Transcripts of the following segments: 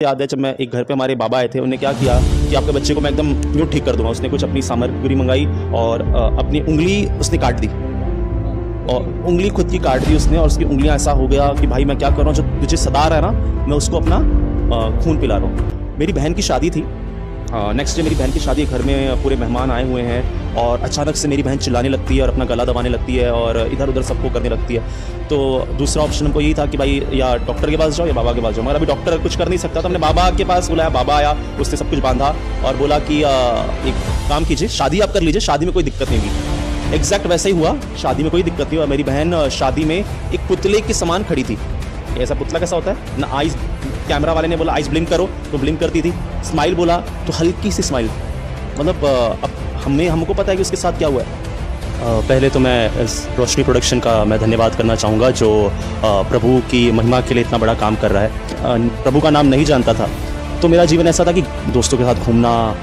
याद है जब मैं एक घर पे हमारे बाबा आए थे, उन्होंने क्या किया कि आपके बच्चे को मैं एकदम यूँ ठीक कर दूंगा। उसने कुछ अपनी सामग्री मंगाई और अपनी उंगली उसने काट दी और उंगली खुद की काट दी उसने, और उसकी उंगलियां ऐसा हो गया कि भाई मैं क्या कर रहा हूँ, जो तुझे सदा रहा है ना, मैं उसको अपना खून पिला रहा हूँ। मेरी बहन की शादी थी, नेक्स्ट डे मेरी बहन की शादी, घर में पूरे मेहमान आए हुए हैं और अचानक से मेरी बहन चिल्लाने लगती है और अपना गला दबाने लगती है और इधर उधर सबको करने लगती है। तो दूसरा ऑप्शन हमको यही था कि भाई या डॉक्टर के पास जाओ या बाबा के पास जाओ, मगर अभी डॉक्टर कुछ कर नहीं सकता, तो हमने बाबा के पास बुलाया। बाबा आया, उसने सब कुछ बांधा और बोला कि एक काम कीजिए, शादी आप कर लीजिए, शादी में कोई दिक्कत नहीं होगी। एग्जैक्ट वैसे ही हुआ, शादी में कोई दिक्कत नहीं हुआ। मेरी बहन शादी में एक पुतले के समान खड़ी थी। ऐसा पुतला कैसा होता है ना, आइज, कैमरा वाले ने बोला आइज ब्लिंक करो तो ब्लिंक करती थी, स्माइल बोला तो हल्की सी स्माइल। मतलब अब हमको पता है कि उसके साथ क्या हुआ है। पहले तो मैं इस रोशनी प्रोडक्शन का मैं धन्यवाद करना चाहूँगा, जो प्रभु की महिमा के लिए इतना बड़ा काम कर रहा है। प्रभु का नाम नहीं जानता था तो मेरा जीवन ऐसा था कि दोस्तों के साथ घूमना,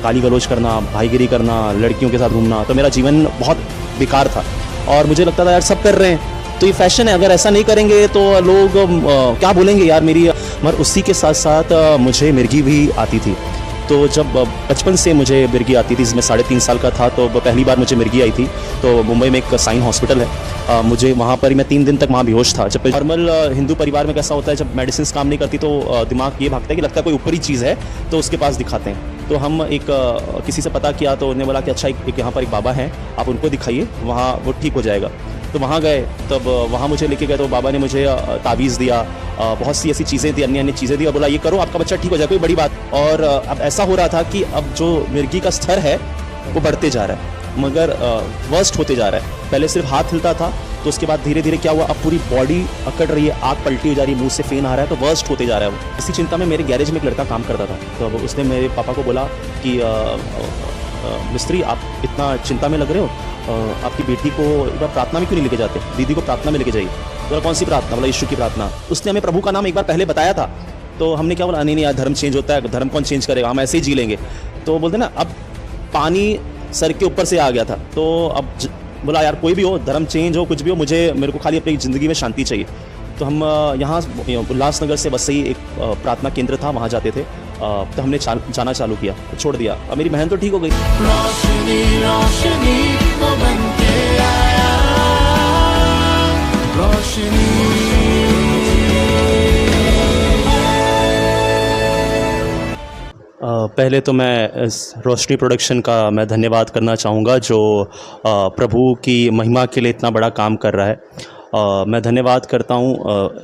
गाली गलौज करना, भाईगिरी करना, लड़कियों के साथ घूमना, तो मेरा जीवन बहुत बेकार था। और मुझे लगता था यार सब कर रहे हैं तो ये फैशन है, अगर ऐसा नहीं करेंगे तो लोग क्या बोलेंगे यार मेरी। मगर उसी के साथ साथ मुझे मिर्गी भी आती थी। तो जब बचपन से मुझे मिर्गी आती थी, मैं 3.5 साल का था तो पहली बार मुझे मिर्गी आई थी। तो मुंबई में एक साइन हॉस्पिटल है, मुझे वहाँ पर मैं 3 दिन तक वहाँ बेहोश था। जब नॉर्मल हिंदू परिवार में कैसा होता है, जब मेडिसिन काम नहीं करती तो दिमाग ये भागता है कि लगता है कोई ऊपरी चीज़ है तो उसके पास दिखाते हैं। तो हम किसी से पता किया तो उन्होंने बोला कि अच्छा एक यहाँ पर एक बाबा हैं, आप उनको दिखाइए, वहाँ वो ठीक हो जाएगा। तो वहाँ गए, तब वहाँ मुझे लेके गए तो बाबा ने मुझे तावीज़ दिया, बहुत सी ऐसी चीज़ें थी, अन्य चीज़ें दी और बोला ये करो आपका बच्चा ठीक हो जाए, कोई बड़ी बात। और अब ऐसा हो रहा था कि अब जो मिर्गी का स्तर है वो बढ़ते जा रहा है, मगर वर्स्ट होते जा रहा है। पहले सिर्फ हाथ हिलता था, तो उसके बाद धीरे धीरे क्या हुआ, अब पूरी बॉडी अकड़ रही है, आँख पलटी हो जा रही है, मुंह से फेन आ रहा है, तो वर्स्ट होते जा रहा है वो। इसी चिंता में मेरे गैरेज में एक लड़का काम करता था, तो अब उसने मेरे पापा को बोला कि मिस्त्री आप इतना चिंता में लग रहे हो, आपकी बेटी को एक बार प्रार्थना में क्यों नहीं लेके जाते, दीदी को प्रार्थना में लेके जाइए। बोला कौन सी प्रार्थना, बोला यीशु की प्रार्थना। उसने हमें प्रभु का नाम एक बार पहले बताया था, तो हमने क्या बोला, नहीं यार धर्म चेंज होता है, धर्म कौन चेंज करेगा, हम ऐसे ही जी लेंगे। तो बोलते ना, अब पानी सर के ऊपर से आ गया था, तो अब बोला यार कोई भी हो, धर्म चेंज हो, कुछ भी हो, मेरे को खाली अपनी ज़िंदगी में शांति चाहिए। तो हम यहाँ उल्लासनगर से बस से ही एक प्रार्थना केंद्र था, वहाँ जाते थे। तो हमने जाना चालू किया, छोड़ दिया, अब मेरी बहन तो ठीक हो गई। रोशनी रोशनी वो बन के आया, रोशनी। पहले तो मैं इस रोशनी प्रोडक्शन का मैं धन्यवाद करना चाहूँगा, जो प्रभु की महिमा के लिए इतना बड़ा काम कर रहा है। मैं धन्यवाद करता हूँ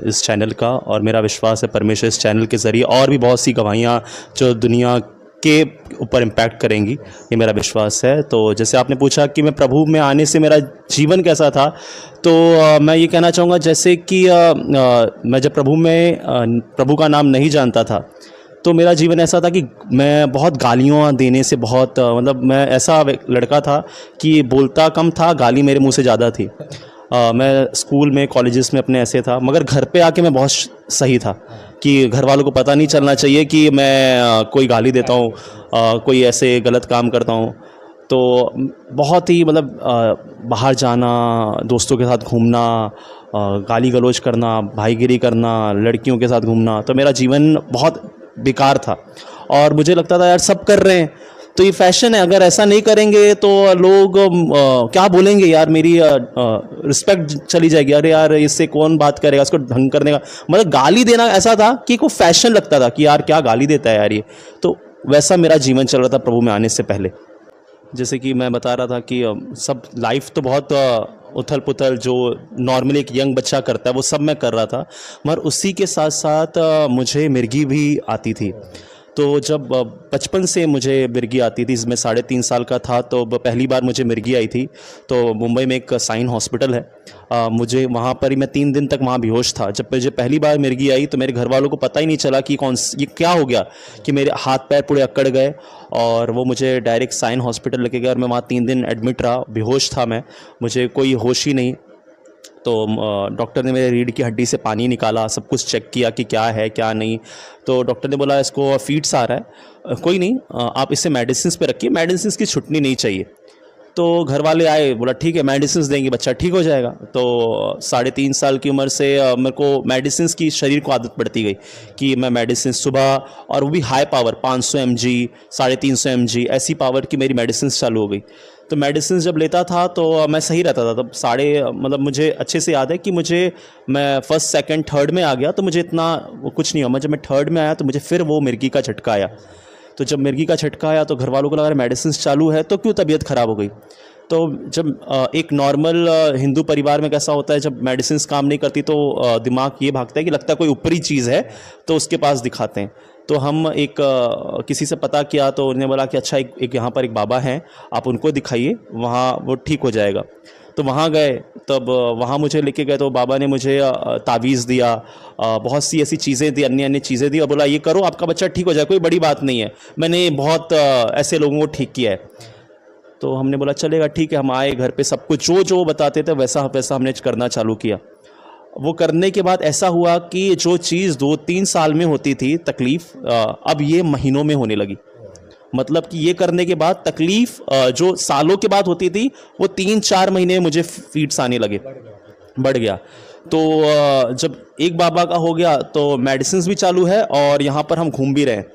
इस चैनल का, और मेरा विश्वास है परमेश्वर इस चैनल के ज़रिए और भी बहुत सी गवाहियाँ जो दुनिया के ऊपर इम्पैक्ट करेंगी, ये मेरा विश्वास है। तो जैसे आपने पूछा कि मैं प्रभु में आने से मेरा जीवन कैसा था, तो मैं ये कहना चाहूँगा जैसे कि मैं जब प्रभु का नाम नहीं जानता था तो मेरा जीवन ऐसा था कि मैं बहुत गालियाँ देने से बहुत मतलब मैं ऐसा लड़का था कि बोलता कम था, गाली मेरे मुंह से ज़्यादा थी। मैं स्कूल में, कॉलेजेस में अपने ऐसे था, मगर घर पे आके मैं बहुत सही था कि घर वालों को पता नहीं चलना चाहिए कि मैं कोई गाली देता हूँ, कोई ऐसे गलत काम करता हूँ। तो बहुत ही मतलब बाहर जाना, दोस्तों के साथ घूमना, गाली गलौज करना, भाईगिरी करना, लड़कियों के साथ घूमना, तो मेरा जीवन बहुत बेकार था। और मुझे लगता था यार सब कर रहे हैं तो ये फैशन है, अगर ऐसा नहीं करेंगे तो लोग क्या बोलेंगे यार, मेरी रिस्पेक्ट चली जाएगी, अरे यार इससे कौन बात करेगा, इसको ढंग करने का, मतलब गाली देना ऐसा था कि को फैशन लगता था कि यार क्या गाली देता है यार ये। तो वैसा मेरा जीवन चल रहा था प्रभु में आने से पहले। जैसे कि मैं बता रहा था कि सब लाइफ तो बहुत उथल पुथल जो नॉर्मली एक यंग बच्चा करता है वो सब मैं कर रहा था, मगर उसी के साथ साथ मुझे मिर्गी भी आती थी। तो जब बचपन से मुझे मिर्गी आती थी, मैं 3.5 साल का था तो पहली बार मुझे मिर्गी आई थी। तो मुंबई में एक साइन हॉस्पिटल है, मुझे वहाँ पर ही मैं 3 दिन तक वहाँ बेहोश था। जब मुझे पहली बार मिर्गी आई तो मेरे घर वालों को पता ही नहीं चला कि ये क्या हो गया, कि मेरे हाथ पैर पूरे अकड़ गए और वो मुझे डायरेक्ट साइन हॉस्पिटल लेके गए और मैं वहाँ 3 दिन एडमिट रहा, बेहोश था मैं, मुझे कोई होश ही नहीं। तो डॉक्टर ने मेरे रीढ़ की हड्डी से पानी निकाला, सब कुछ चेक किया कि क्या है क्या नहीं। तो डॉक्टर ने बोला इसको फीड्स आ रहा है, कोई नहीं आप इसे मेडिसिन पे रखिए, मेडिसिन की छुटनी नहीं चाहिए। तो घर वाले आए, बोला ठीक है मेडिसिन देंगे बच्चा ठीक हो जाएगा। तो 3.5 साल की उम्र से मेरे को मेडिसिन की शरीर को आदत पड़ती गई कि मैं मेडिसिन सुबह, और वो भी हाई पावर 500 mg 350 mg ऐसी पावर की मेरी मेडिसिन चालू हो गई। तो मेडिसिन जब लेता था तो मैं सही रहता था। तब मतलब मुझे अच्छे से याद है कि मैं फर्स्ट सेकंड थर्ड में आ गया तो मुझे इतना कुछ नहीं हुआ। जब मैं थर्ड में आया तो मुझे फिर वो मिर्गी का झटका आया। तो जब मिर्गी का झटका आया तो घर वालों को लगा मेडिसिन चालू है तो क्यों तबीयत ख़राब हो गई। तो जब एक नॉर्मल हिंदू परिवार में कैसा होता है, जब मेडिसिन काम नहीं करती तो दिमाग ये भागता है कि लगता है कोई ऊपरी चीज़ है तो उसके पास दिखाते हैं। तो हम किसी से पता किया तो उन्होंने बोला कि अच्छा एक यहाँ पर एक बाबा हैं, आप उनको दिखाइए, वहाँ वो ठीक हो जाएगा। तो वहाँ गए, तब वहाँ मुझे लेके गए तो बाबा ने मुझे तावीज़ दिया, बहुत सी ऐसी चीज़ें दी, अन्य अन्य चीज़ें दी और बोला ये करो आपका बच्चा ठीक हो जाए, कोई बड़ी बात नहीं है। मैंने बहुत ऐसे लोगों को ठीक किया है। तो हमने बोला चलेगा ठीक है। हम आए घर पे, सब कुछ जो बताते थे वैसा वैसा हमने करना चालू किया। वो करने के बाद ऐसा हुआ कि जो चीज़ 2-3 साल में होती थी तकलीफ़, अब ये महीनों में होने लगी। मतलब कि ये करने के बाद तकलीफ़ जो सालों के बाद होती थी वो 3-4 महीने में मुझे फीट्स आने लगे, बढ़ गया। तो जब एक बाबा का हो गया तो मेडिसिन भी चालू है और यहाँ पर हम घूम भी रहे हैं।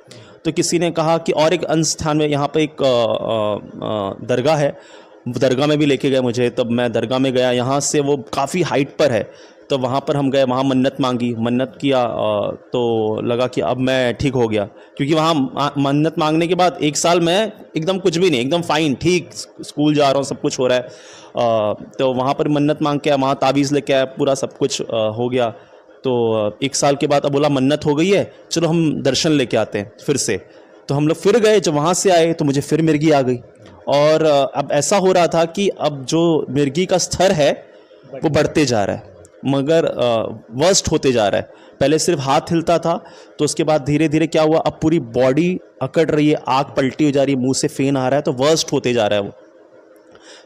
तो किसी ने कहा कि और एक अन्य स्थान में यहाँ पर एक दरगाह है, दरगाह में भी लेके गए मुझे। तब मैं दरगाह में गया, यहाँ से वो काफ़ी हाइट पर है। तो वहाँ पर हम गए, वहाँ मन्नत मांगी, मन्नत किया, तो लगा कि अब मैं ठीक हो गया। क्योंकि वहाँ मन्नत मांगने के बाद 1 साल मैं एकदम कुछ भी नहीं, एकदम फाइन, ठीक स्कूल जा रहा हूँ, सब कुछ हो रहा है। तो वहाँ पर मन्नत मांग के वहाँ तावीज़ लेके आया, पूरा सब कुछ हो गया। तो 1 साल के बाद अब बोला मन्नत हो गई है, चलो हम दर्शन लेके आते हैं फिर से। तो हम लोग फिर गए, जब वहाँ से आए तो मुझे फिर मिर्गी आ गई। और अब ऐसा हो रहा था कि अब जो मिर्गी का स्तर है वो बढ़ते जा रहा है, मगर वर्स्ट होते जा रहा है। पहले सिर्फ हाथ हिलता था, तो उसके बाद धीरे धीरे क्या हुआ, अब पूरी बॉडी अकड़ रही है, आँख पलटी हो जा रही है, मुंह से फेन आ रहा है, तो वर्स्ट होते जा रहा है वो।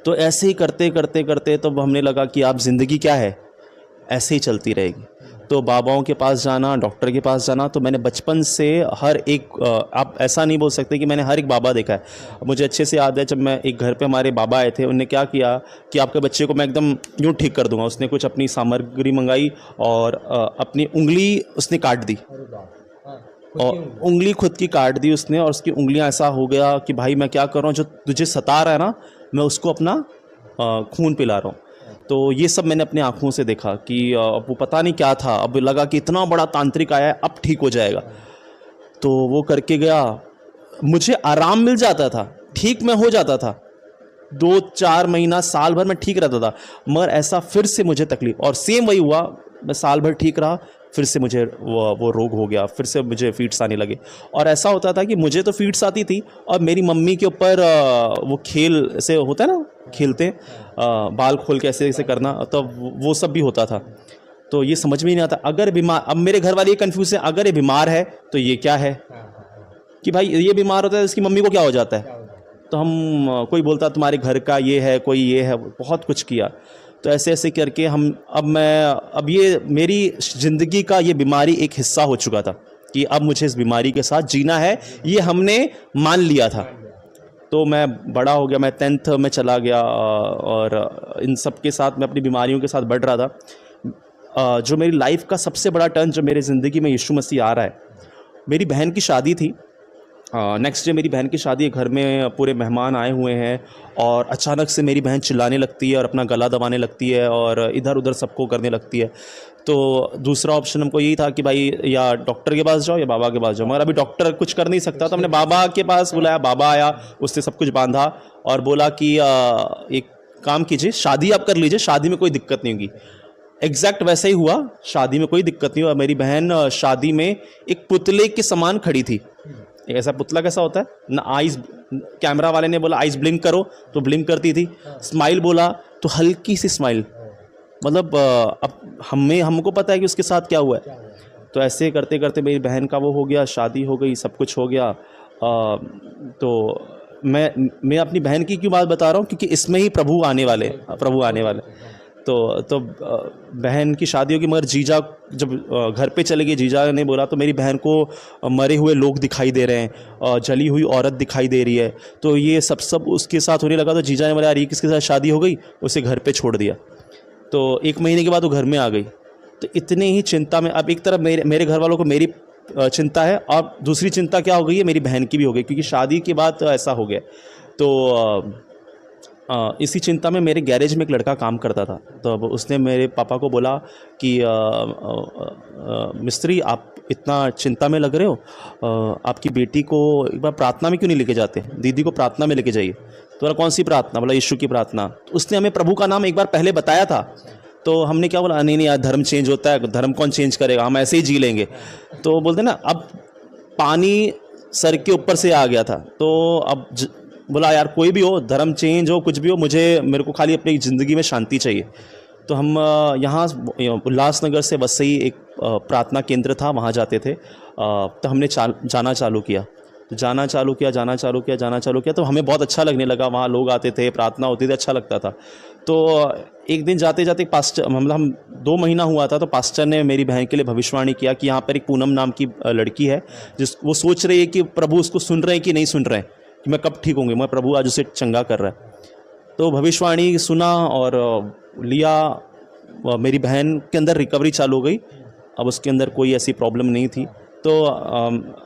तो ऐसे ही करते करते करते तो हमने लगा कि आप ज़िंदगी क्या है, ऐसे ही चलती रहेगी। तो बाबाओं के पास जाना, डॉक्टर के पास जाना, तो मैंने बचपन से हर एक, आप ऐसा नहीं बोल सकते कि मैंने हर एक बाबा देखा है। मुझे अच्छे से याद है जब मैं एक घर पे हमारे बाबा आए थे, उन्होंने क्या किया कि आपके बच्चे को मैं एकदम यूँ ठीक कर दूंगा। उसने कुछ अपनी सामग्री मंगाई और अपनी उंगली उसने काट दी, और उंगली खुद की काट दी उसने, और उसकी उंगलियां ऐसा हो गया कि भाई मैं क्या कर रहा हूँ, जो तुझे सता रहा है ना, मैं उसको अपना खून पिला रहा हूँ। तो ये सब मैंने अपने आँखों से देखा कि वो पता नहीं क्या था, अब लगा कि इतना बड़ा तांत्रिक आया है, अब ठीक हो जाएगा। तो वो करके गया, मुझे आराम मिल जाता था, ठीक मैं हो जाता था, 2-4 महीना साल भर मैं ठीक रहता था। मगर ऐसा फिर से मुझे तकलीफ, और सेम वही हुआ, मैं साल भर ठीक रहा, फिर से मुझे वो रोग हो गया, फिर से मुझे फीट्स आने लगे। और ऐसा होता था कि मुझे तो फीट्स आती थी और मेरी मम्मी के ऊपर वो खेल से होता है ना, खेलते बाल खोल के ऐसे ऐसे करना, तो वो सब भी होता था। तो ये समझ में नहीं आता, अगर बीमार, अब मेरे घर वाले ये कन्फ्यूज है, अगर ये बीमार है तो ये क्या है, कि भाई ये बीमार होता है इसकी मम्मी को क्या हो जाता है। तो हम, कोई बोलता तुम्हारे घर का ये है, कोई ये है, बहुत कुछ किया। तो ऐसे ऐसे करके अब ये मेरी ज़िंदगी का ये बीमारी एक हिस्सा हो चुका था कि अब मुझे इस बीमारी के साथ जीना है, ये हमने मान लिया था। तो मैं बड़ा हो गया, मैं 10th में चला गया और इन सब के साथ मैं अपनी बीमारियों के साथ बढ़ रहा था। जो मेरी लाइफ का सबसे बड़ा टर्न जो मेरी ज़िंदगी में यीशु मसीह आ रहा है, मेरी बहन की शादी थी। नेक्स्ट डे मेरी बहन की शादी है, घर में पूरे मेहमान आए हुए हैं और अचानक से मेरी बहन चिल्लाने लगती है और अपना गला दबाने लगती है और इधर उधर सबको करने लगती है। तो दूसरा ऑप्शन हमको यही था कि भाई या डॉक्टर के पास जाओ या बाबा के पास जाओ, मगर अभी डॉक्टर कुछ कर नहीं सकता, तो हमने बाबा के पास बुलाया। बाबा आया, उसने सब कुछ बांधा और बोला कि एक काम कीजिए, शादी आप कर लीजिए, शादी में कोई दिक्कत नहीं होगी। एग्जैक्ट वैसा ही हुआ, शादी में कोई दिक्कत नहीं हुआ। मेरी बहन शादी में एक पुतले के समान खड़ी थी। ऐसा पुतला कैसा होता है ना, आइज, कैमरा वाले ने बोला आइज ब्लिंक करो तो ब्लिंक करती थी, स्माइल बोला तो हल्की सी स्माइल, मतलब अब हमको पता है कि उसके साथ क्या हुआ है। तो ऐसे करते करते मेरी बहन का वो हो गया, शादी हो गई, सब कुछ हो गया। तो मैं अपनी बहन की क्यों बात बता रहा हूँ, क्योंकि इसमें ही प्रभु आने वाले। तो बहन की शादी होगी, मगर जीजा जब घर पे चले गए, जीजा ने बोला तो मेरी बहन को मरे हुए लोग दिखाई दे रहे हैं, जली हुई औरत दिखाई दे रही है। तो ये सब उसके साथ होने लगा। तो जीजा ने बोला यार ये किसके साथ शादी हो गई, उसे घर पे छोड़ दिया। तो 1 महीने के बाद वो घर में आ गई। तो इतने ही चिंता में, अब एक तरफ मेरे घर वालों को मेरी चिंता है, और दूसरी चिंता क्या हो गई है, मेरी बहन की भी हो गई, क्योंकि शादी के बाद तो ऐसा हो गया। तो इसी चिंता में मेरे गैरेज में एक लड़का काम करता था। तो अब उसने मेरे पापा को बोला कि मिस्त्री आप इतना चिंता में लग रहे हो, आपकी बेटी को एक बार प्रार्थना में क्यों नहीं लेके जाते, दीदी को प्रार्थना में लेके जाइए। तो बोला कौन सी प्रार्थना, बोला यीशु की प्रार्थना। तो उसने हमें प्रभु का नाम एक बार पहले बताया था। तो हमने क्या बोला, नहीं यार धर्म चेंज होता है, धर्म कौन चेंज करेगा, हम ऐसे ही जी लेंगे। तो बोलते ना, अब पानी सर के ऊपर से आ गया था। तो अब बोला यार कोई भी हो, धर्म चेंज हो, कुछ भी हो, मेरे को खाली अपनी ज़िंदगी में शांति चाहिए। तो हम यहाँ उल्लासनगर से वसई एक प्रार्थना केंद्र था, वहाँ जाते थे। तो हमने जाना चालू किया। तो जाना चालू किया तो हमें बहुत अच्छा लगने लगा। वहाँ लोग आते थे, प्रार्थना होती थी, अच्छा लगता था। तो एक दिन जाते जाते पास्टर, मतलब हम 2 महीना हुआ था, तो पास्टर ने मेरी बहन के लिए भविष्यवाणी किया कि यहाँ पर एक पूनम नाम की लड़की है, वो सोच रही है कि प्रभु उसको सुन रहे हैं कि नहीं सुन रहे हैं, कि मैं कब ठीक होंगे, मैं प्रभु आज उसे चंगा कर रहा है। तो भविष्यवाणी सुना और लिया। मेरी बहन के अंदर रिकवरी चालू हो गई। अब उसके अंदर कोई ऐसी प्रॉब्लम नहीं थी। तो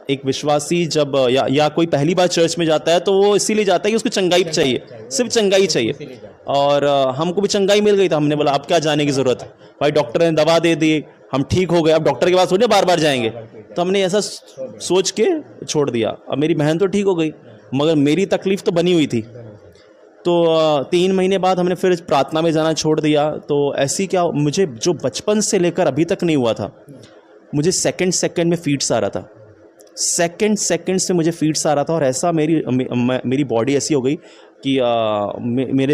एक विश्वासी जब या कोई पहली बार चर्च में जाता है तो वो इसीलिए जाता है कि उसको चंगाई चाहिए, सिर्फ चंगाई चाहिए। और हमको भी चंगाई मिल गई। था हमने बोला अब क्या जाने की ज़रूरत है, भाई डॉक्टर ने दवा दे दी, हम ठीक हो गए, अब डॉक्टर के पास थोड़ी बार बार जाएंगे। तो हमने ऐसा सोच के छोड़ दिया। अब मेरी बहन तो ठीक हो गई, मगर मेरी तकलीफ़ तो बनी हुई थी। तो 3 महीने बाद हमने फिर प्रार्थना में जाना छोड़ दिया। तो ऐसी क्या, मुझे जो बचपन से लेकर अभी तक नहीं हुआ था, मुझे सेकंड में फीड्स आ रहा था। सेकंड से मुझे फीड्स आ रहा था। और ऐसा मेरी बॉडी ऐसी हो गई कि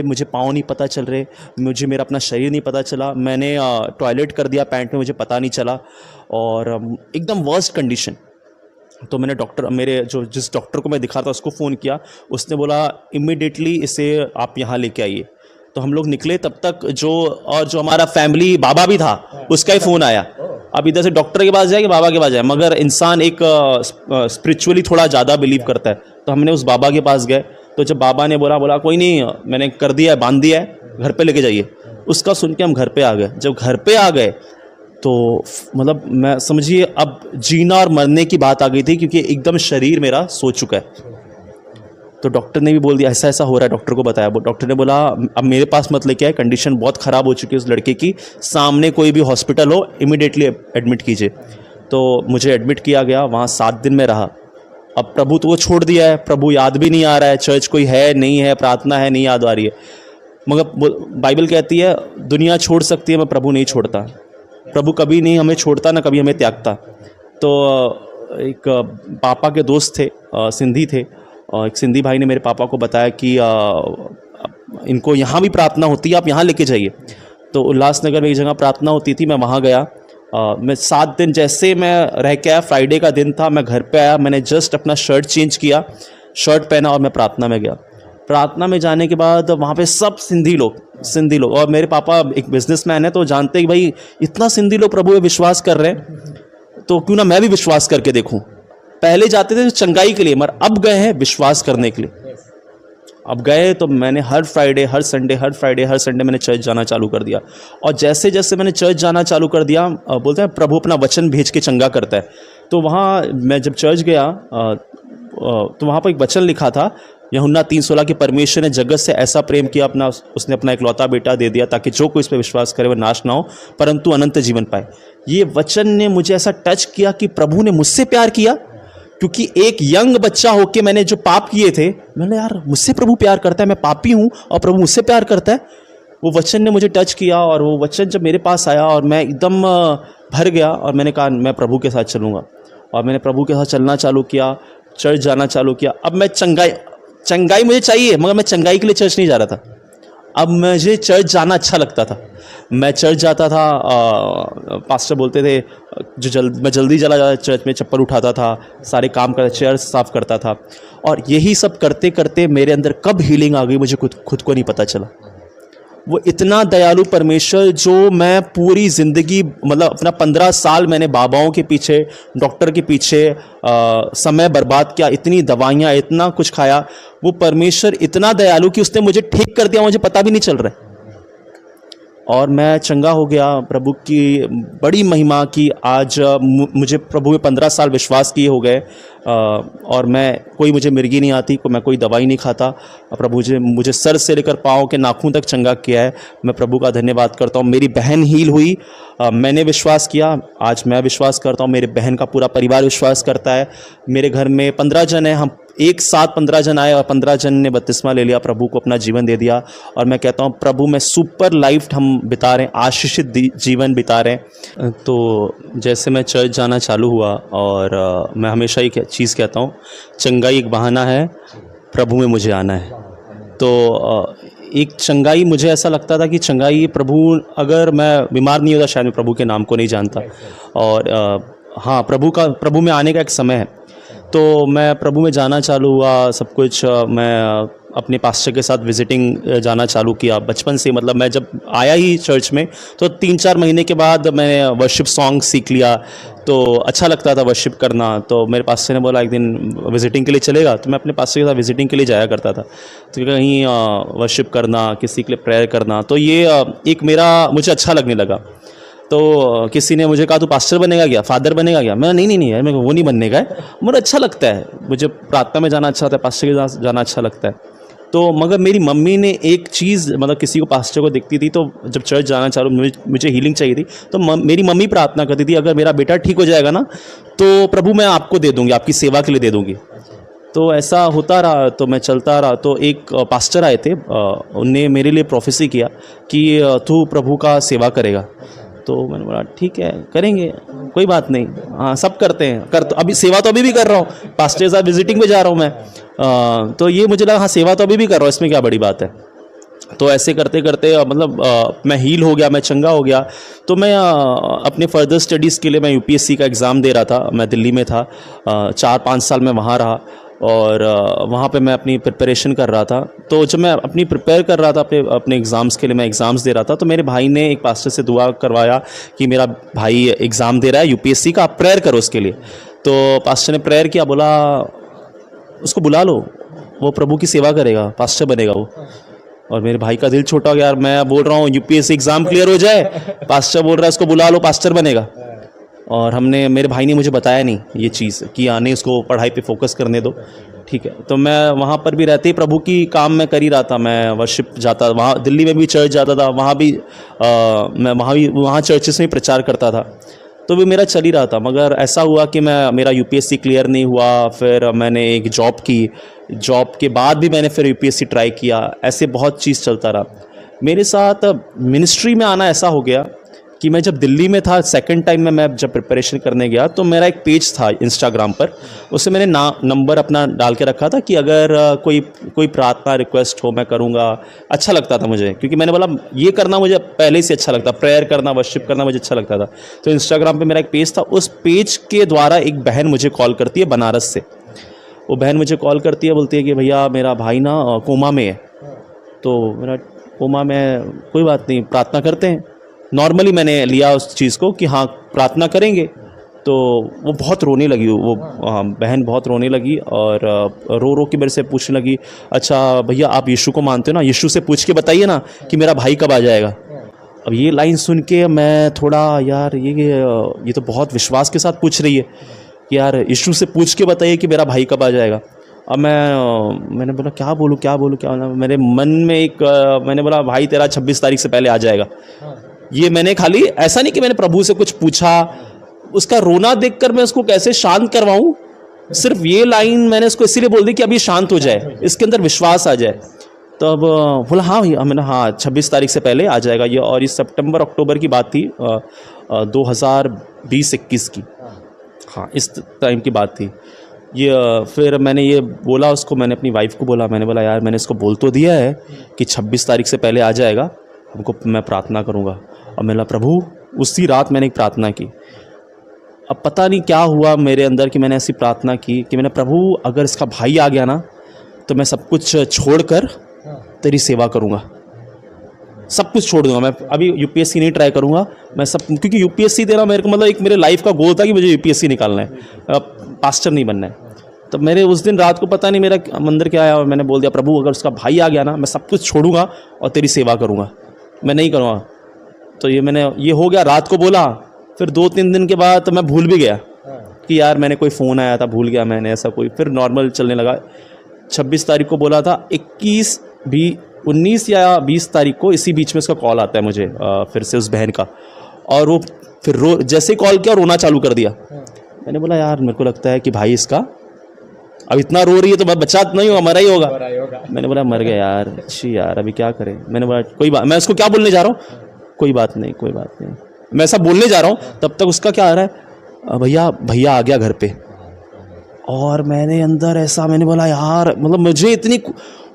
मुझे पाँव नहीं पता चल रहे, मुझे मेरा अपना शरीर नहीं पता चला। मैंने टॉयलेट कर दिया पैंट में, मुझे पता नहीं चला, और एकदम वर्स्ट कंडीशन। तो मैंने जिस डॉक्टर को मैं दिखा था उसको फ़ोन किया। उसने बोला इमीडिएटली इसे आप यहाँ लेके आइए। तो हम लोग निकले, तब तक जो हमारा फैमिली बाबा भी था, उसका ही फ़ोन आया। अब इधर से डॉक्टर के पास जाए कि बाबा के पास जाए, मगर इंसान एक स्पिरिचुअली थोड़ा ज़्यादा बिलीव करता है। तो हमने उस बाबा के पास गए। तो जब बाबा ने बोला कोई नहीं, मैंने कर दिया है, बांध दिया है, घर पे लेके जाइए। उसका सुन के हम घर पे आ गए। जब घर पे आ गए तो मतलब मैं समझिए अब जीना और मरने की बात आ गई थी, क्योंकि एकदम शरीर मेरा सो चुका है। तो डॉक्टर ने भी बोल दिया ऐसा हो रहा है, डॉक्टर को बताया। डॉक्टर ने बोला अब मेरे पास मत लेके आए, कंडीशन बहुत ख़राब हो चुकी है उस लड़के की, सामने कोई भी हॉस्पिटल हो इमीडिएटली एडमिट कीजिए। तो मुझे एडमिट किया गया, वहाँ 7 दिन में रहा। अब प्रभु तो वो छोड़ दिया है, प्रभु याद भी नहीं आ रहा है, चर्च कोई है नहीं है, प्रार्थना है नहीं याद आ रही है। मगर बाइबल कहती है दुनिया छोड़ सकती है, मैं प्रभु नहीं छोड़ता। प्रभु कभी नहीं हमें छोड़ता, ना कभी हमें त्यागता। तो एक पापा के दोस्त थे, सिंधी थे, एक सिंधी भाई ने मेरे पापा को बताया कि इनको यहाँ भी प्रार्थना होती है, आप यहाँ लेके जाइए। तो उल्लासनगर में एक जगह प्रार्थना होती थी, मैं वहाँ गया। मैं 7 दिन जैसे मैं रह के आया, फ्राइडे का दिन था, मैं घर पे आया, मैंने जस्ट अपना शर्ट चेंज किया, शर्ट पहना और मैं प्रार्थना में गया। प्रार्थना में जाने के बाद वहाँ पे सब सिंधी लोग, और मेरे पापा एक बिजनेसमैन है, तो जानते हैं कि भाई इतना सिंधी लोग प्रभु में विश्वास कर रहे हैं, तो क्यों ना मैं भी विश्वास करके देखूं। पहले जाते थे चंगाई के लिए, मगर अब गए हैं विश्वास करने के लिए। अब गए तो मैंने हर फ्राइडे हर संडे मैंने चर्च जाना चालू कर दिया। और जैसे जैसे मैंने चर्च जाना चालू कर दिया, बोलते हैं प्रभु अपना वचन भेज के चंगा करता है। तो वहाँ मैं जब चर्च गया तो वहाँ पर एक वचन लिखा था, यूहन्ना 3:16 कि परमेश्वर ने जगत से ऐसा प्रेम किया, उसने अपना इकलौता बेटा दे दिया, ताकि जो कोई इस पर विश्वास करे वह नाश ना हो परंतु अनंत जीवन पाए। ये वचन ने मुझे ऐसा टच किया कि प्रभु ने मुझसे प्यार किया, क्योंकि एक यंग बच्चा होके मैंने जो पाप किए थे, मैंने यार मुझसे प्रभु प्यार करता है, मैं पापी हूँ और प्रभु मुझसे प्यार करता है। वो वचन ने मुझे टच किया, और वो वचन जब मेरे पास आया और मैं एकदम भर गया, और मैंने कहा मैं प्रभु के साथ चलूँगा। और मैंने प्रभु के साथ चलना चालू किया, चर्च जाना चालू किया। अब मैं चंगाई मुझे चाहिए, मगर मैं चंगाई के लिए चर्च नहीं जा रहा था। अब मुझे चर्च जाना अच्छा लगता था, मैं चर्च जाता था। पास्टर बोलते थे मैं जल्दी चला जाता चर्च में, चप्पल उठाता था, सारे काम करता, चेयर साफ करता था। और यही सब करते करते मेरे अंदर कब हीलिंग आ गई मुझे खुद को नहीं पता चला। वो इतना दयालु परमेश्वर जो मैं पूरी ज़िंदगी मतलब अपना 15 साल मैंने बाबाओं के पीछे, डॉक्टर के पीछे समय बर्बाद किया, इतनी दवाइयाँ, इतना कुछ खाया, वो परमेश्वर इतना दयालु कि उसने मुझे ठीक कर दिया, मुझे पता भी नहीं चल रहा है और मैं चंगा हो गया। प्रभु की बड़ी महिमा की आज मुझे प्रभु में 15 साल विश्वास किए हो गए और मैं मुझे मिर्गी नहीं आती, मैं कोई दवाई नहीं खाता। प्रभु जी मुझे सर से लेकर पाँव के नाखून तक चंगा किया है। मैं प्रभु का धन्यवाद करता हूँ। मेरी बहन हील हुई, मैंने विश्वास किया, आज मैं विश्वास करता हूँ, मेरे बहन का पूरा परिवार विश्वास करता है। मेरे घर में 15 जन हैं, हम एक साथ 15 जन आए और 15 जन ने बपतिस्मा ले लिया, प्रभु को अपना जीवन दे दिया। और मैं कहता हूँ प्रभु में सुपर लाइफ हम बिता रहे हैं, आशीषित जीवन बिता रहे हैं। तो जैसे मैं चर्च जाना चालू हुआ और मैं हमेशा एक चीज़ कहता हूँ, चंगाई एक बहाना है, प्रभु में मुझे आना है। तो एक चंगाई, मुझे ऐसा लगता था कि चंगाई प्रभु, अगर मैं बीमार नहीं होता शायद मैं प्रभु के नाम को नहीं जानता। और हाँ, प्रभु में आने का एक समय है। तो मैं प्रभु में जाना चालू हुआ, सब कुछ मैं अपने पास्टर के साथ विजिटिंग जाना चालू किया बचपन से। मतलब मैं जब आया ही चर्च में तो 3-4 महीने के बाद मैंने वर्शिप सॉन्ग सीख लिया, तो अच्छा लगता था वर्शिप करना। तो मेरे पास्टर ने बोला एक दिन विजिटिंग के लिए चलेगा, तो मैं अपने पास्टर के साथ विजिटिंग के लिए जाया करता था। तो कहीं वर्शिप करना, किसी के लिए प्रेयर करना, तो ये एक मुझे अच्छा लगने लगा। तो किसी ने मुझे कहा तू पास्टर बनेगा क्या, फादर बनेगा क्या? मैं नहीं यार, मेरे को वो नहीं बनने का है, मुझे अच्छा लगता है, मुझे प्रार्थना में जाना अच्छा लगता है, पास्टर के साथ जाना अच्छा लगता है। तो मगर मेरी मम्मी ने एक चीज़, मतलब किसी को पास्टर को दिखती थी, तो जब चर्च जाना चालू, मुझे हीलिंग चाहिए थी, तो मेरी मम्मी प्रार्थना करती थी, अगर मेरा बेटा ठीक हो जाएगा ना तो प्रभु मैं आपको दे दूँगी, आपकी सेवा के लिए दे दूँगी। तो ऐसा होता रहा, तो मैं चलता रहा। तो एक पास्टर आए थे, उनने मेरे लिए प्रोफेसी किया कि तू प्रभु का सेवा करेगा। तो मैंने बोला ठीक है, करेंगे, कोई बात नहीं, हाँ सब करते हैं, तो अभी सेवा तो अभी भी कर रहा हूँ, पास्टर के साथ विजिटिंग में जा रहा हूँ मैं। तो ये मुझे लगा हाँ सेवा तो अभी भी कर रहा हूँ, इसमें क्या बड़ी बात है। तो ऐसे करते करते मतलब मैं हील हो गया, मैं चंगा हो गया। तो मैं अपने फर्दर स्टडीज़ के लिए मैं यूपीएससी का एग्ज़ाम दे रहा था। मैं दिल्ली में था, 4-5 साल मैं वहाँ रहा और वहाँ पे मैं अपनी प्रिपरेशन कर रहा था। तो जब मैं अपनी प्रिपेयर कर रहा था अपने एग्ज़ाम्स के लिए, मैं एग्ज़ाम्स दे रहा था, तो मेरे भाई ने एक पास्टर से दुआ करवाया कि मेरा भाई एग्ज़ाम दे रहा है यूपीएससी का, आप प्रेयर करो उसके लिए। तो पास्टर ने प्रेयर किया, बोला उसको बुला लो, वो प्रभु की सेवा करेगा, पास्टर बनेगा वो। और मेरे भाई का दिल छोटा हो गया यार, मैं बोल रहा हूँ यूपीएससी एग्ज़ाम क्लियर हो जाए, पास्टर बोल रहा है उसको बुला लो, पास्टर बनेगा। और मेरे भाई ने मुझे बताया नहीं ये चीज़ कि आने उसको पढ़ाई पे फोकस करने दो, ठीक है। तो मैं वहाँ पर भी रहते ही प्रभु की काम मैं कर ही रहा था। मैं वर्शिप जाता, वहाँ दिल्ली में भी चर्च जाता था, वहाँ भी मैं वहाँ चर्चेस में प्रचार करता था, तो भी मेरा चल ही रहा था। मगर ऐसा हुआ कि मेरा यूपीएससी क्लियर नहीं हुआ। फिर मैंने एक जॉब की, जॉब के बाद भी मैंने फिर यूपीएससी ट्राई किया, ऐसे बहुत चीज़ चलता रहा। मेरे साथ मिनिस्ट्री में आना ऐसा हो गया कि मैं जब दिल्ली में था, सेकंड टाइम में मैं जब प्रिपरेशन करने गया, तो मेरा एक पेज था इंस्टाग्राम पर, उससे मैंने नंबर अपना डाल के रखा था कि अगर कोई प्रार्थना रिक्वेस्ट हो मैं करूँगा। अच्छा लगता था मुझे, क्योंकि मैंने बोला ये करना मुझे पहले से अच्छा लगता, प्रेयर करना, वर्शिप करना मुझे अच्छा लगता था। तो इंस्टाग्राम पर मेरा एक पेज था, उस पेज के द्वारा एक बहन मुझे कॉल करती है बनारस से। वो बहन मुझे कॉल करती है, बोलती है कि भैया मेरा भाई ना कोमा में है। तो मेरा कोमा में, कोई बात नहीं, प्रार्थना करते हैं। नॉर्मली मैंने लिया उस चीज़ को कि हाँ प्रार्थना करेंगे। तो वो बहुत रोने लगी, वो बहन बहुत रोने लगी और रो के मेरे से पूछने लगी, अच्छा भैया आप यीशु को मानते हो ना, यीशु से पूछ के बताइए ना कि मेरा भाई कब आ जाएगा। अब ये लाइन सुन के मैं थोड़ा, यार ये तो बहुत विश्वास के साथ पूछ रही है कि यार यीशु से पूछ के बताइए कि मेरा भाई कब आ जाएगा। अब मैंने बोला क्या बोलूँ, मेरे मन में मैंने बोला भाई तेरा 26 तारीख से पहले आ जाएगा। ये मैंने खाली, ऐसा नहीं कि मैंने प्रभु से कुछ पूछा, उसका रोना देखकर मैं उसको कैसे शांत करवाऊं, सिर्फ ये लाइन मैंने उसको इसीलिए बोल दी कि अभी शांत हो जाए, इसके अंदर विश्वास आ जाए। तो अब बोला हाँ भैया, मैंने हाँ 26 तारीख से पहले आ जाएगा ये। और ये सितंबर अक्टूबर की बात थी, 2020-21 की, हाँ इस टाइम की बात थी ये। फिर मैंने ये बोला उसको, मैंने अपनी वाइफ को बोला, मैंने बोला यार मैंने इसको बोल तो दिया है कि 26 तारीख से पहले आ जाएगा, हमको मैं प्रार्थना करूँगा। और मैंने प्रभु, उसी रात मैंने एक प्रार्थना की। अब पता नहीं क्या हुआ मेरे अंदर कि मैंने ऐसी प्रार्थना की कि मैंने प्रभु अगर इसका भाई आ गया ना तो मैं सब कुछ छोड़कर तेरी सेवा करूँगा। सब कुछ छोड़ दूंगा, मैं अभी यूपीएससी नहीं ट्राई करूंगा, मैं सब, क्योंकि यूपीएससी देना मेरे को मतलब एक मेरे लाइफ का गोल था कि मुझे यूपीएससी निकालना है, पास्टर नहीं बनना है। तो मेरे उस दिन रात को पता नहीं मेरा अंदर क्या आया, और मैंने बोल दिया प्रभु अगर उसका भाई आ गया ना, मैं सब कुछ छोड़ूंगा और तेरी सेवा करूंगा, मैं नहीं करूँगा। तो ये हो गया, रात को बोला। फिर 2-3 दिन के बाद तो मैं भूल भी गया कि यार मैंने कोई फ़ोन आया था, भूल गया मैंने ऐसा कोई, फिर नॉर्मल चलने लगा। 26 तारीख को बोला था, 19 या 20 तारीख को इसी बीच में उसका कॉल आता है मुझे फिर से उस बहन का, और वो फिर जैसे ही कॉल किया रोना चालू कर दिया। मैंने बोला यार मेरे को लगता है कि भाई इसका अब इतना रो रही है तो बच्चा नहीं होगा, मरा ही होगा। मैंने बोला मर गया यार, अच्छी यार अभी क्या करें। मैंने बोला कोई बात, मैं उसको क्या बोलने जा रहा हूँ, कोई बात नहीं कोई बात नहीं, मैं ऐसा बोलने जा रहा हूँ, तब तक उसका क्या आ रहा है, भैया आ गया घर पे। और मैंने अंदर ऐसा, मैंने बोला यार मतलब मुझे इतनी,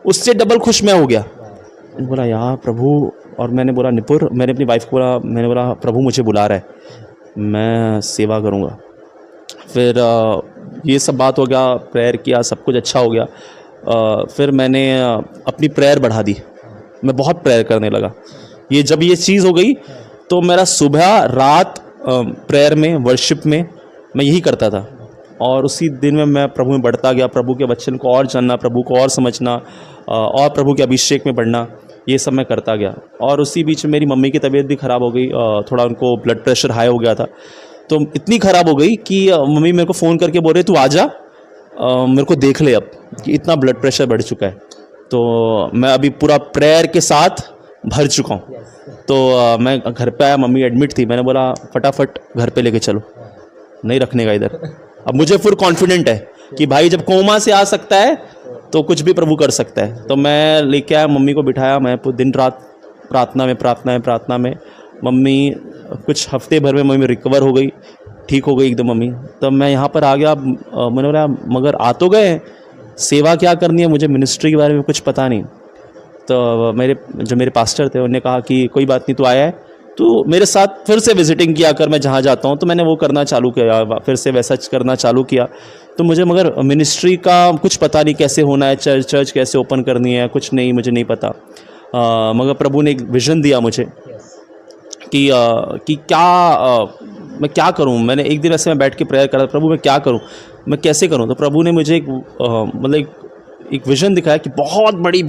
उससे डबल खुश मैं हो गया। मैंने बोला यार प्रभु, और मैंने बोला निपुर, मैंने अपनी वाइफ को बोला, मैंने बोला प्रभु मुझे बुला रहा है, मैं सेवा करूँगा। फिर ये सब बात हो गया, प्रेयर किया, सब कुछ अच्छा हो गया। फिर मैंने अपनी प्रेयर बढ़ा दी, मैं बहुत प्रेयर करने लगा। जब ये चीज़ हो गई तो मेरा सुबह रात प्रेयर में, वर्शिप में मैं यही करता था, और उसी दिन में मैं प्रभु में बढ़ता गया, प्रभु के वचन को और जानना, प्रभु को और समझना, और प्रभु के अभिषेक में बढ़ना, ये सब मैं करता गया। और उसी बीच में मेरी मम्मी की तबीयत भी ख़राब हो गई, थोड़ा उनको ब्लड प्रेशर हाई हो गया था, तो इतनी ख़राब हो गई कि मम्मी मेरे को फ़ोन करके बोल रहे तू आजा, मेरे को देख ले अब कि इतना ब्लड प्रेशर बढ़ चुका है। तो मैं अभी पूरा प्रेयर के साथ भर चुका हूँ। तो मैं घर पे आया, मम्मी एडमिट थी, मैंने बोला फटाफट घर पे लेके चलो, नहीं रखने का इधर। अब मुझे फुल कॉन्फिडेंट है कि भाई जब कोमा से आ सकता है तो कुछ भी प्रभु कर सकता है। तो मैं लेके आया, मम्मी को बिठाया, मैं दिन रात प्रार्थना में। मम्मी कुछ हफ्ते भर में मम्मी रिकवर हो गई, ठीक हो गई एकदम मम्मी। तब मैं यहाँ पर आ गया, मैंने बोला मगर आ तो गए, सेवा क्या करनी है, मुझे मिनिस्ट्री के बारे में कुछ पता नहीं। तो मेरे पास्टर थे, उन्होंने कहा कि कोई बात नहीं, तू आया है तो मेरे साथ फिर से विजिटिंग किया कर, मैं जहाँ जाता हूँ। तो मैंने वो करना चालू किया, फिर से वैसा करना चालू किया। तो मुझे मगर मिनिस्ट्री का कुछ पता नहीं, कैसे होना है, चर्च कैसे ओपन करनी है, कुछ नहीं, मुझे नहीं पता। मगर प्रभु ने एक विज़न दिया मुझे कि मैं क्या करूं। मैंने एक दिन ऐसे मैं बैठ के प्रेयर करा, प्रभु मैं क्या करूं, मैं कैसे करूं। तो प्रभु ने मुझे एक विज़न दिखाया कि बहुत बड़ी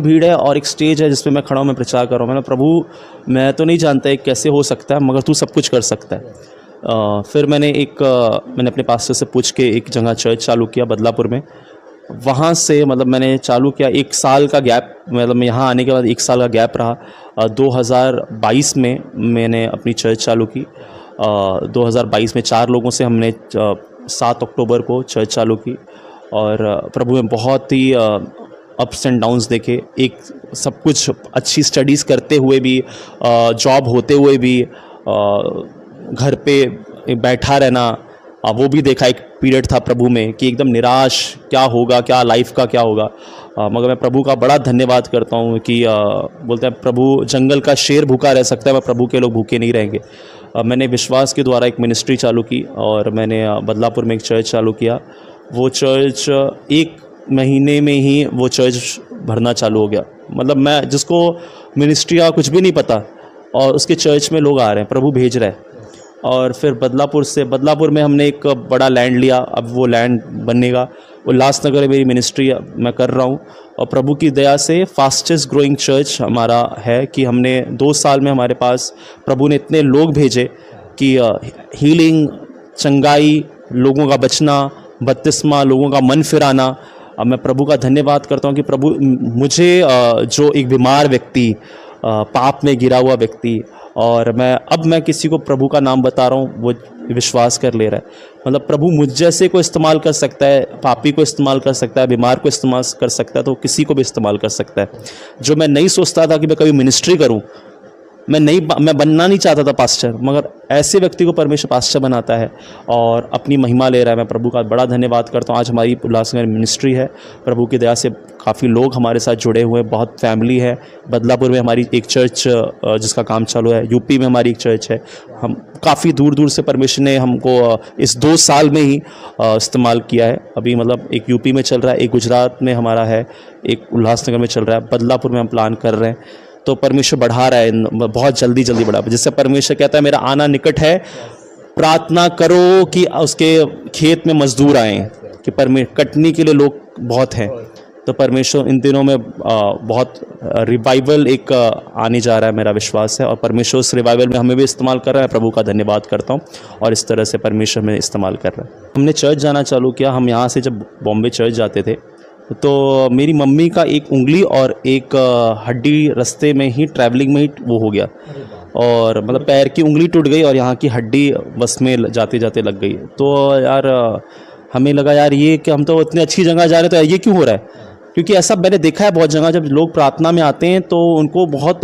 भीड़ है और एक स्टेज है जिस पे मैं खड़ा हूं, मैं प्रचार कर रहा हूं। मैंने प्रभु मैं तो नहीं जानता है कैसे हो सकता है, मगर तू सब कुछ कर सकता है। फिर मैंने अपने पास्टर से पूछ के एक जगह चर्च चालू किया बदलापुर में। वहाँ से मतलब मैंने चालू किया, 1 साल का गैप, मतलब मैं यहाँ आने के बाद 1 साल का गैप रहा। 2022 में मैंने अपनी चर्च चालू की। 2022 में 4 लोगों से हमने 7 अक्टूबर को चर्च चालू की, और प्रभु में बहुत ही अप्स एंड डाउन्स देखे। एक सब कुछ अच्छी स्टडीज़ करते हुए भी, जॉब होते हुए भी, घर पे बैठा रहना, वो भी देखा। एक पीरियड था प्रभु में कि एकदम निराश, क्या होगा, क्या लाइफ का क्या होगा। मगर मैं प्रभु का बड़ा धन्यवाद करता हूँ कि बोलते हैं प्रभु जंगल का शेर भूखा रह सकता है, मैं प्रभु के लोग भूखे नहीं रहेंगे। मैंने विश्वास के द्वारा एक मिनिस्ट्री चालू की, और मैंने बदलापुर में एक चर्च चालू किया। वो चर्च 1 महीने में ही वो चर्च भरना चालू हो गया। मतलब मैं जिसको मिनिस्ट्री का कुछ भी नहीं पता, और उसके चर्च में लोग आ रहे हैं, प्रभु भेज रहे हैं। और फिर बदलापुर में हमने एक बड़ा लैंड लिया। अब वो लैंड बनेगा, उल्लासनगर में मेरी मिनिस्ट्री मैं कर रहा हूँ। और प्रभु की दया से फास्टेस्ट ग्रोइंग चर्च हमारा है कि हमने 2 साल में हमारे पास प्रभु ने इतने लोग भेजे कि हीलिंग, चंगाई, लोगों का बचना, बपतिस्मा, लोगों का मन फिराना। अब मैं प्रभु का धन्यवाद करता हूँ कि प्रभु मुझे जो एक बीमार व्यक्ति, पाप में गिरा हुआ व्यक्ति, और मैं किसी को प्रभु का नाम बता रहा हूँ, वो विश्वास कर ले रहा है। मतलब प्रभु मुझ जैसे को इस्तेमाल कर सकता है, पापी को इस्तेमाल कर सकता है, बीमार को इस्तेमाल कर सकता है, तो किसी को भी इस्तेमाल कर सकता है। जो मैं नहीं सोचता था कि मैं कभी मिनिस्ट्री करूँ, मैं बनना नहीं चाहता था पास्टर, मगर ऐसे व्यक्ति को परमेश्वर पास्टर बनाता है और अपनी महिमा ले रहा है। मैं प्रभु का बड़ा धन्यवाद करता हूँ। आज हमारी उल्लासनगर मिनिस्ट्री है, प्रभु की दया से काफ़ी लोग हमारे साथ जुड़े हुए हैं, बहुत फैमिली है। बदलापुर में हमारी एक चर्च जिसका काम चालू है, यूपी में हमारी एक चर्च है। हम काफ़ी दूर दूर से परमेश्वर ने हमको इस 2 साल में ही इस्तेमाल किया है। अभी मतलब एक यूपी में चल रहा है, एक गुजरात में हमारा है, एक उल्लासनगर में चल रहा है, बदलापुर में हम प्लान कर रहे हैं। तो परमेश्वर बढ़ा रहा है, बहुत जल्दी बढ़ा। जिससे परमेश्वर कहता है मेरा आना निकट है, प्रार्थना करो कि उसके खेत में मजदूर आएँ, कि कटनी के लिए लोग बहुत हैं। तो परमेश्वर इन दिनों में बहुत रिवाइवल एक आने जा रहा है, मेरा विश्वास है। और परमेश्वर उस रिवाइवल में हमें भी इस्तेमाल कर रहा है। प्रभु का धन्यवाद करता हूँ और इस तरह से परमेश्वर में इस्तेमाल कर रहा है। हमने चर्च जाना चालू किया। हम यहाँ से जब बॉम्बे चर्च जाते थे तो मेरी मम्मी का एक उंगली और एक हड्डी रास्ते में ही, ट्रैवलिंग में ही वो हो गया, और मतलब पैर की उंगली टूट गई और यहाँ की हड्डी बस में जाते जाते लग गई। तो यार हमें लगा यार ये कि हम तो इतनी अच्छी जगह जा रहे, तो ये क्यों हो रहा है? क्योंकि ऐसा मैंने देखा है बहुत जगह, जब लोग प्रार्थना में आते हैं तो उनको बहुत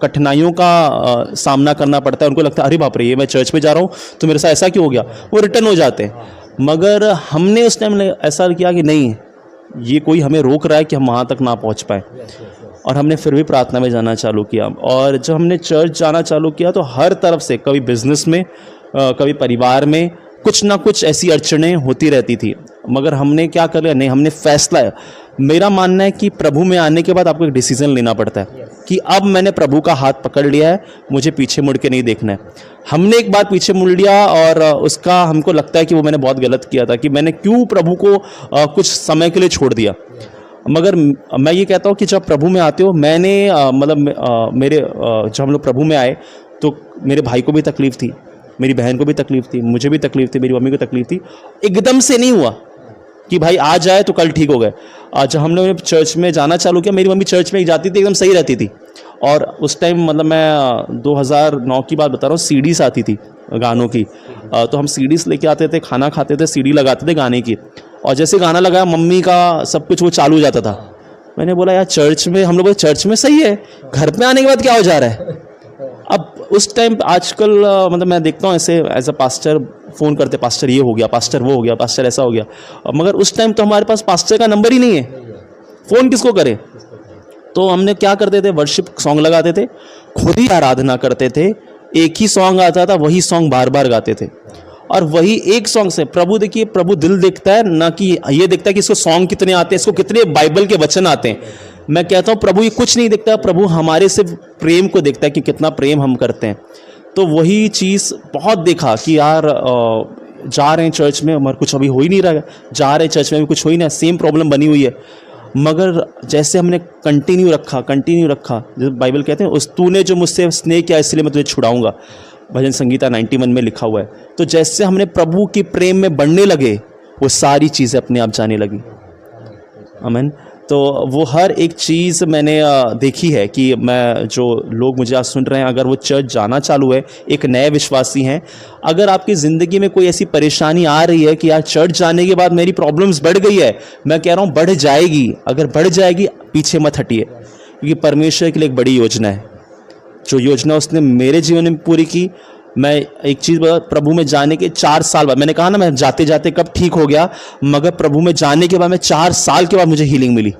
कठिनाइयों का सामना करना पड़ता है। उनको लगता है अरे बाप रे, ये मैं चर्च में जा रहा हूँ तो मेरे साथ ऐसा क्यों हो गया, वो रिटर्न हो जाते हैं। मगर हमने उस टाइम ऐसा किया कि नहीं, ये कोई हमें रोक रहा है कि हम वहाँ तक ना पहुँच पाए, और हमने फिर भी प्रार्थना में जाना चालू किया। और जब हमने चर्च जाना चालू किया तो हर तरफ से, कभी बिजनेस में, कभी परिवार में कुछ ना कुछ ऐसी अड़चनें होती रहती थी। मगर हमने क्या कर लिया, नहीं, हमने फैसला है, मेरा मानना है कि प्रभु में आने के बाद आपको एक डिसीजन लेना पड़ता है कि अब मैंने प्रभु का हाथ पकड़ लिया है, मुझे पीछे मुड़ के नहीं देखना है। हमने एक बार पीछे मुड़ लिया और उसका हमको लगता है कि वो मैंने बहुत गलत किया था, कि मैंने क्यों प्रभु को कुछ समय के लिए छोड़ दिया। मगर मैं ये कहता हूँ कि जब प्रभु में आते हो, मैंने मेरे जब हम लोग प्रभु में आए तो मेरे भाई को भी तकलीफ़ थी, मेरी बहन को भी तकलीफ़ थी, मुझे भी तकलीफ़ थी, मेरी मम्मी को तकलीफ़ थी। एकदम से नहीं हुआ कि भाई आज जाए तो कल ठीक हो गए। जब हमने चर्च में जाना चालू किया, मेरी मम्मी चर्च में जाती थी, एकदम सही रहती थी। और उस टाइम मतलब मैं 2009 की बात बता रहा हूँ, सीडीज आती थी गानों की। तो हम सीडीज लेके आते थे, खाना खाते थे, सीडी लगाते थे गाने की, और जैसे गाना लगाया मम्मी का सब कुछ वो चालू हो जाता था। मैंने बोला यार चर्च में, हम लोग चर्च में सही है, घर पे आने के बाद क्या हो जा रहा है। अब उस टाइम आजकल मतलब मैं देखता हूँ ऐसे एज अ पास्टर फ़ोन करते, पास्टर ये हो गया, पास्टर वो हो गया, पास्टर ऐसा हो गया। मगर उस टाइम तो हमारे पास पास्टर का नंबर ही नहीं है, फ़ोन किसको करे। तो हमने क्या करते थे, वर्शिप सॉन्ग लगाते थे, खुद ही आराधना करते थे। एक ही सॉन्ग आता था, वही सॉन्ग बार बार गाते थे, और वही एक सॉन्ग से प्रभु, देखिए प्रभु दिल देखता है ना, कि ये देखता है कि इसको सॉन्ग कितने आते हैं, इसको कितने बाइबल के वचन आते हैं। मैं कहता हूँ प्रभु ये कुछ नहीं देखता, प्रभु हमारे सिर्फ प्रेम को देखता है कि कितना प्रेम हम करते हैं। तो वही चीज़ बहुत देखा कि यार जा रहे हैं चर्च में, मगर कुछ अभी हो ही नहीं रहा है, जा रहे हैं चर्च में भी कुछ हो ही नहीं, सेम प्रॉब्लम बनी हुई है। मगर जैसे हमने कंटिन्यू रखा, जब बाइबल कहते हैं उस तूने जो मुझसे स्नेह किया इसलिए मैं तुझे छुड़ाऊंगा, भजन संगीता 91 में लिखा हुआ है। तो जैसे हमने प्रभु के प्रेम में बढ़ने लगे, वो सारी चीज़ें अपने आप जाने लगी। आमीन। तो वो हर एक चीज़ मैंने देखी है कि मैं, जो लोग मुझे आज सुन रहे हैं, अगर वो चर्च जाना चालू है, एक नए विश्वासी हैं, अगर आपकी ज़िंदगी में कोई ऐसी परेशानी आ रही है कि यार चर्च जाने के बाद मेरी प्रॉब्लम्स बढ़ गई है, मैं कह रहा हूँ बढ़ जाएगी। अगर बढ़ जाएगी, पीछे मत हटिए, क्योंकि परमेश्वर के लिए एक बड़ी योजना है। जो योजना उसने मेरे जीवन में पूरी की। मैं एक चीज़ बता, प्रभु में जाने के 4 साल बाद, मैंने कहा ना मैं जाते जाते कब ठीक हो गया, मगर प्रभु में जाने के बाद मैं 4 साल के बाद मुझे हीलिंग मिली।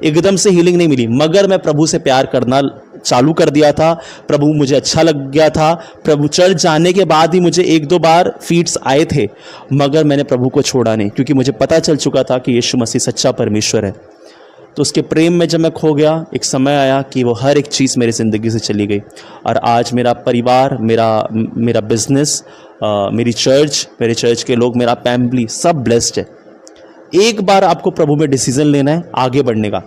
एकदम से हीलिंग नहीं मिली, मगर मैं प्रभु से प्यार करना चालू कर दिया था, प्रभु मुझे अच्छा लग गया था। प्रभु चर्च जाने के बाद ही मुझे 1-2 बार फीट्स आए थे, मगर मैंने प्रभु को छोड़ा नहीं, क्योंकि मुझे पता चल चुका था कि यीशु मसीह सच्चा परमेश्वर है। तो उसके प्रेम में जब मैं खो गया, एक समय आया कि वो हर एक चीज़ मेरी ज़िंदगी से चली गई। और आज मेरा परिवार, मेरा बिजनेस, मेरी चर्च, मेरे चर्च के लोग, मेरा फैमिली, सब ब्लेस्ड है। एक बार आपको प्रभु में डिसीजन लेना है आगे बढ़ने का।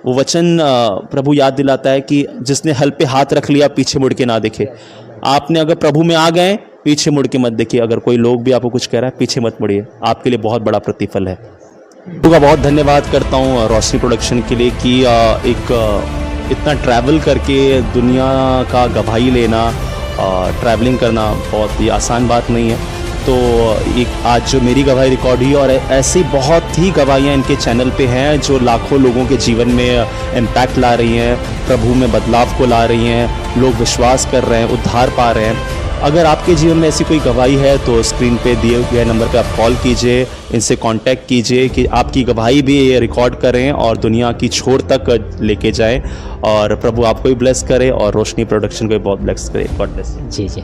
वो वचन प्रभु याद दिलाता है कि जिसने हल पे हाथ रख लिया, पीछे मुड़ के ना देखे। आपने अगर प्रभु में आ गए, पीछे मुड़ के मत देखिए। अगर कोई लोग भी आपको कुछ कह रहा है, पीछे मत मुड़िए, आपके लिए बहुत बड़ा प्रतिफल है। प्रभु का बहुत धन्यवाद करता हूँ रोशनी प्रोडक्शन के लिए कि इतना ट्रैवल करके दुनिया का गवाही लेना, ट्रैवलिंग करना बहुत ही आसान बात नहीं है। तो एक आज जो मेरी गवाही रिकॉर्ड हुई, और ऐसी बहुत ही गवाहियाँ इनके चैनल पे हैं जो लाखों लोगों के जीवन में इम्पैक्ट ला रही हैं, प्रभु में बदलाव को ला रही हैं, लोग विश्वास कर रहे हैं, उद्धार पा रहे हैं। अगर आपके जीवन में ऐसी कोई गवाही है तो स्क्रीन पे दिए गए नंबर पे आप कॉल कीजिए, इनसे कांटेक्ट कीजिए कि आपकी गवाही भी ये रिकॉर्ड करें और दुनिया की छोर तक लेके जाएं, और प्रभु आपको भी ब्लेस करे और रोशनी प्रोडक्शन को भी बहुत ब्लेस करे। God bless. जी जी।